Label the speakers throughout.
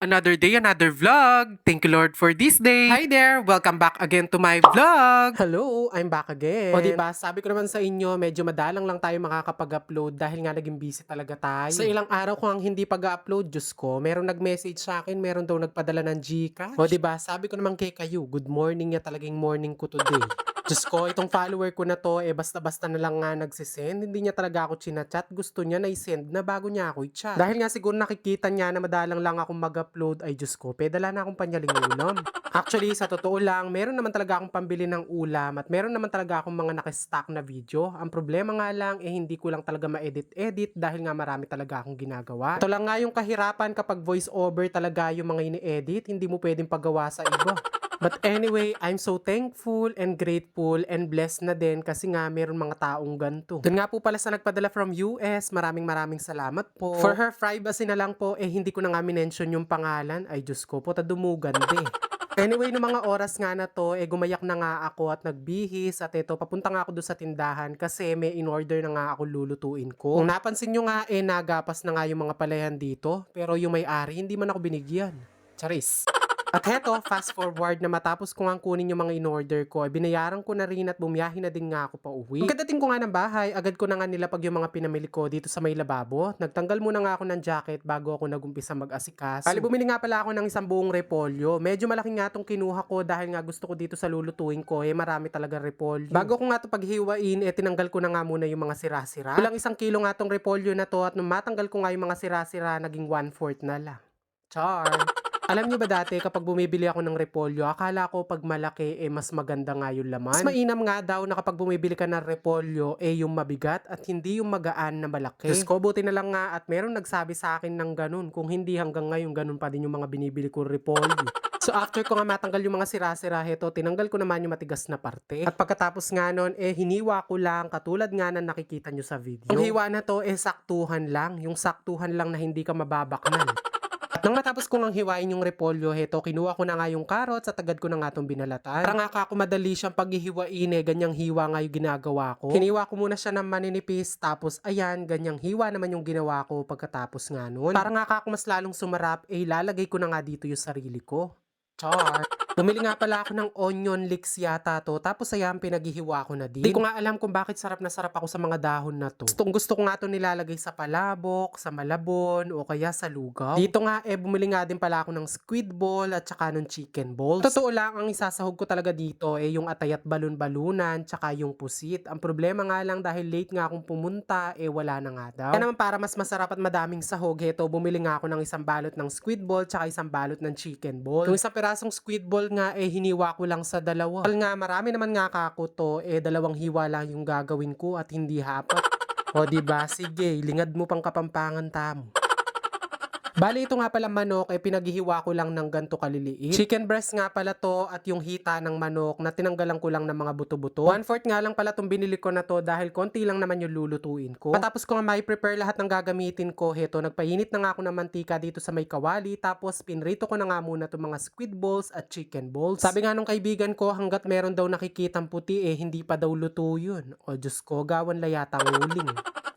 Speaker 1: Another day, another vlog. Thank you Lord for this day. Hi there! Welcome back again to my vlog. Hello, I'm back again. O diba, sabi ko naman sa inyo, medyo madalang lang tayo makakapag-upload dahil nga naging busy talaga tayo. Sa ilang araw ko ang hindi pag-upload, Diyos ko, meron nag-message sa akin, meron daw nagpadala ng Gcash. O diba, sabi ko naman kay kayo, good morning niya talagang morning ko today. Diyos ko, itong follower ko na to, basta-basta na lang nga nagsisend. Hindi niya talaga ako chinachat. Gusto niya na i-send na bago niya ako i-chat. Dahil nga siguro nakikita niya na madalang lang akong mag-upload, ay Diyos ko, pedala na akong panyaling ulam. Actually, sa totoo lang, meron naman talaga akong pambili ng ulam at meron naman talaga akong mga nakastock na video. Ang problema nga lang, hindi ko lang talaga ma-edit-edit dahil nga marami talaga akong ginagawa. Ito lang nga yung kahirapan kapag voice over talaga yung mga ini-edit, hindi mo pwedeng pagawa sa iba. But anyway, I'm so thankful and grateful and blessed na din kasi nga meron mga taong ganito. Doon nga po pala sa nagpadala from US, maraming salamat po. For her privacy na lang po, hindi ko na nga minention yung pangalan. Ay Diyos ko po, tadumugan din. Anyway, no mga oras nga na to, gumayak na nga ako at nagbihis at ito, papunta nga ako doon sa tindahan kasi may in-order na nga ako lulutuin ko. Kung napansin nyo nga, nagapas na nga yung mga palayan dito, pero yung may-ari, hindi man ako binigyan. Charis. At heto, fast forward na matapos ko nga kunin yung mga in-order ko, binayaran ko na rin at bumiyahin na din nga ako pa uwi. Pagkadating ko nga ng bahay, agad ko na nga nilapag yung mga pinamili ko dito sa may lababo. Nagtanggal muna nga ako ng jacket bago ako nagumpisa mag-asikaso. Bali, bumili nga pala ako ng isang buong repolyo. Medyo malaki nga tong kinuha ko dahil nga gusto ko dito sa lulutuin ko, marami talaga repolyo. Bago ko nga to paghiwain, tinanggal ko na nga muna yung mga sira-sira. Kulang 1 kilo nga tong repolyo na to at nung matanggal ko nga yung mga sira-sira, naging 1/4 na lang. Char! Alam niyo ba dati kapag bumibili ako ng repolyo, akala ko pag malaki mas maganda nga yung laman. Mas mainam nga daw na kapag bumibili ka ng repolyo yung mabigat at hindi yung magaan na malaki. Diyos ko, buti na lang nga at meron nagsabi sa akin ng ganun. Kung hindi hanggang ngayon ganun pa din yung mga binibili ko repolyo. So after ko nga matanggal yung mga sira-sira heto, tinanggal ko naman yung matigas na parte. At pagkatapos nga nun, hiniwa ko lang katulad nga na nakikita nyo sa video. Ang hiwa na to saktuhan lang. Yung saktuhan lang na hindi ka mababaknan. Nang matapos ko ngang hiwain yung repolyo, heto, kinuha ko na nga yung carrots at agad ko na nga itong binalatan. Para nga ako madali siyang paghihiwain ganyang hiwa nga yung ginagawa ko. Hiniwa ko muna siya ng maninipis, tapos ayan, ganyang hiwa naman yung ginawa ko pagkatapos nga nun. Para nga ako mas lalong sumarap, lalagay ko na nga dito yung sarili ko. Char! Bumili nga pala ako ng onion leeks yata to, tapos ayan, pinaghihiwa ko na din. Di ko nga alam kung bakit sarap na sarap ako sa mga dahon na to. Gusto ko nga to nilalagay sa palabok, sa malabon, o kaya sa lugaw. Dito nga bumili nga din pala ako ng squid ball at saka ng chicken balls. Totoo lang, ang isasahog ko talaga dito yung atay at balon-balunan, tsaka yung pusit. Ang problema nga lang dahil late nga akong pumunta, wala na nga daw. Kaya naman para mas masarap at madaming sahog, heto, bumili nga ako ng isang balot ng squid ball, tsaka isang balot ng chicken ball. Yung isang pirasong squid ball nga hiniwa ko lang sa dalawa. Dahil nga marami naman nga kako to, dalawang hiwa lang yung gagawin ko at hindi hapat. O diba, sige, lingad mo pang Kapampangan tamo. Bali, ito nga pala manok, pinaghihiwa ko lang ng ganto kaliliit. Chicken breast nga pala to at yung hita ng manok na tinanggalan ko lang ng mga buto-buto. 1/4 nga lang pala tong binili ko na to dahil konti lang naman yung lulutuin ko. Patapos ko nga may prepare lahat ng gagamitin ko, heto, nagpainit na nga ako ng mantika dito sa may kawali, tapos pinrito ko na nga muna itong mga squid balls at chicken balls. Sabi nga nung kaibigan ko, hanggat meron daw nakikitang puti hindi pa daw luto yun. O Diyos ko, gawan layatang uling.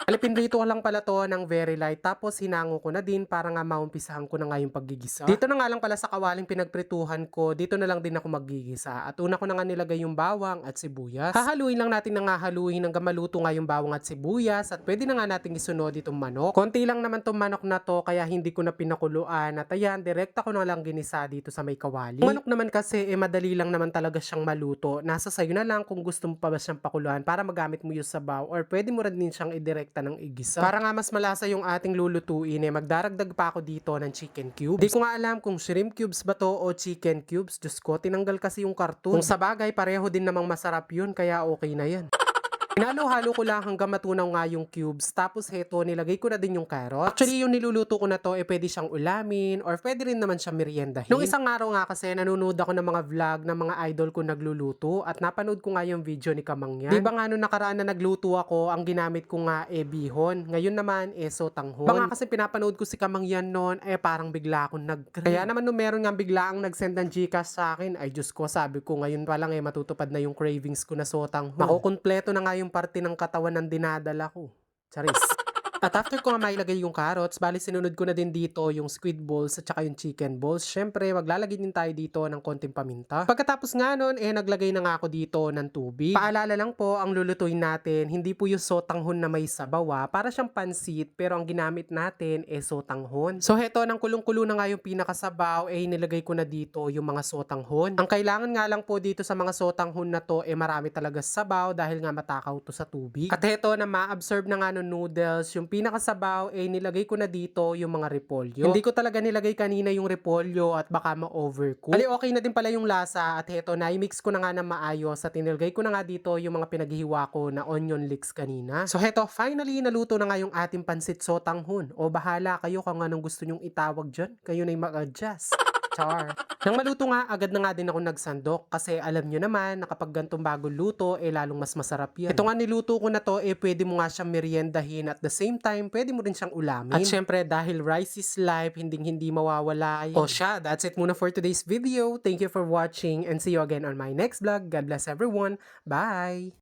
Speaker 1: Pinrito ko lang pala to ng very light, tapos hinango ko na din para nga maumpisahan ko na nga yung paggigisa. Dito na nga lang pala sa kawaling pinagprituhan ko, dito na lang din ako maggigisa. At una ko na nga nilagay yung bawang at sibuyas. Hahaluin lang natin na nga haluin hanggang maluto nga yung bawang at sibuyas at pwede na nga natin isunod itong manok. Konti lang naman tong manok na to kaya hindi ko na pinakuluan at ayan, direkta ko na lang ginisa dito sa may kawali. Yung manok naman kasi madali lang naman talaga siyang maluto. Nasa sayo na lang kung gusto mo pa ba siyang pakuluan para magamit mo yung sabaw or pwede mo rin din siyang idirect ng igisa. Para nga mas malasa yung ating lulutuin magdaragdag pa ako dito ng chicken cubes. Di ko nga alam kung shrimp cubes ba to o chicken cubes. Diyos ko, tinanggal kasi yung karton. Kung sa bagay, pareho din namang masarap yun, kaya okay na yan. Hinalo-halo ko lang hanggang matunaw nga yung cubes. Tapos heto, nilagay ko na din yung carrots. Actually, yung niluluto ko na to, pwede siyang ulamin or pwede rin naman siyang meriendahin. Nung isang araw nga kasi, nanonood ako ng mga vlog ng mga idol ko nagluluto at napanood ko nga yung video ni Kamangyan. Di ba nga nung nakaraan na nagluto ako, ang ginamit ko nga bihon. Ngayon naman, sotanghon. Baka kasi pinapanood ko si Kamangyan noon, parang bigla akong nag-crave. Kaya naman nung meron nga biglaang nag-send ng Gcash sa akin, ay Diyos ko, sabi ko ngayon pa lang matutupad na yung cravings ko na sotanghon. Makukumpleto na nga yung parte ng katawan ng dinadala ko. Charis. At after ko nga mailagay yung carrots, bali sinunod ko na din dito yung squid balls at saka yung chicken balls. Syempre, maglalagay din tayo dito ng konting paminta. Pagkatapos nga nun, naglagay na nga ako dito ng tubig. Paalala lang po, ang lulutuin natin, hindi po yung sotanghon na may sabaw, para siyang pansit, pero ang ginamit natin sotanghon. So heto, nang kulong-kulo na nga yung pinakasabaw, nilagay ko na dito yung mga sotanghon. Ang kailangan nga lang po dito sa mga sotanghon na to, marami talaga sabaw dahil nga matakaw to sa tubig. At heto, na ma-absorb na nga ng noodles, yung pinakasabaw, nilagay ko na dito yung mga repolyo. Hindi ko talaga nilagay kanina yung repolyo at baka ma-overcook. Ali, okay na din pala yung lasa at heto, na-mix ko na nga na maayos at inilagay ko na nga dito yung mga pinaghihiwa ko na onion leeks kanina. So heto, finally, naluto na nga yung ating pansit sotanghon. O bahala kayo kung anong gusto nyong itawag dyan. Kayo na yung mag-adjust. Char. Nang maluto nga, agad na nga din ako nagsandok kasi alam nyo naman na kapag gantong bagong luto, lalong mas masarap yan. Ito nga niluto ko na to, pwede mo nga siyang meriendahin at the same time, pwede mo rin siyang ulamin. At syempre, dahil rice is life, hindi mawawala yan. O siya, that's it muna for today's video. Thank you for watching and see you again on my next vlog. God bless everyone. Bye!